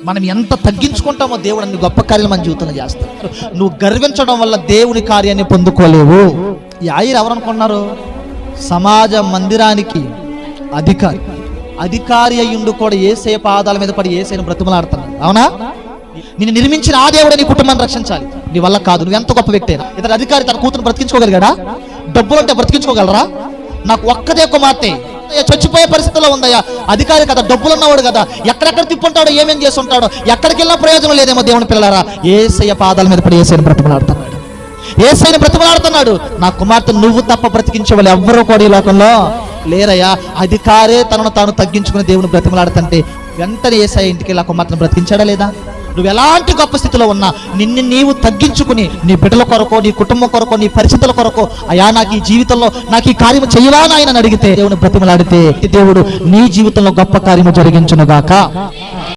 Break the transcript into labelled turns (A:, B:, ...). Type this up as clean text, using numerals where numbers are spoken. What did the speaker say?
A: మనం ఎంత తగ్గించుకుంటామో దేవుడు అన్ని గొప్ప కార్యాలు మన జీవితంలో చేస్తాడు. నువ్వు గర్వించడం వల్ల దేవుని కార్యాన్ని పొందుకోలేవు. ఈ ఆయిర్ ఎవరు అనుకున్నారు? సమాజ మందిరానికి అధికారి అయ్యుండు కూడా యేసయ్య పాదాల మీద పడి యేసయ్యను బ్రతిమలాడుతున్నాడు. అవునా? నిన్ను నిర్మించిన ఆ దేవుడే నీ కుటుంబాన్ని రక్షించాలి. నీ వల్ల కాదు. నువ్వు ఎంత గొప్ప వ్యక్తి అయినా. ఇతర అధికారి తన కూతురు బ్రతికించుకోగలిగాడా? డబ్బులుంటే బ్రతికించుకోగలరా? నాకు ఒక్కదే కుమార్తె, చచ్చిపోయే పరిస్థితిలో ఉందయ్యా. అధికారి కదా, డబ్బులు ఉన్నవాడు కదా, ఎక్కడెక్కడ తిప్పుంటాడో, ఏమేం చేసి ఉంటాడో, ఎక్కడికి వెళ్ళినా ప్రయోజనం లేదేమో. దేవుని పిల్లలారా, యేసయ్య పాదాల మీద పడి యేసయ్యను బ్రతిమలాడుతున్నాడు. యేసయ్యను బ్రతిమలాడుతున్నాడు. నా కుమార్తె నువ్వు తప్ప బ్రతికించే వాళ్ళు ఎవ్వరూ కూడా ఈ లోకంలో లేరయ్యా. అధికారే తనను తాను తగ్గించుకుని దేవుని బ్రతిమలాడుతుంటే వెంటనే యేసయ్య ఇంటికి వెళ్ళి ఆ కుమార్తెను బ్రతికించాడా లేదా? నువ్వు ఎలాంటి గొప్ప స్థితిలో ఉన్నా నిన్ను నీవు తగ్గించుకుని నీ బిడ్డల కొరకు, నీ కుటుంబం కొరకు, నీ పరిస్థితుల కొరకు, అయ్యా నాకు ఈ జీవితంలో నాకు ఈ కార్యం చేయవా నాయన అడిగితే, దేవుని బ్రతిమలాడితే దేవుడు నీ జీవితంలో గొప్ప కార్యము జరిగించునుగాక.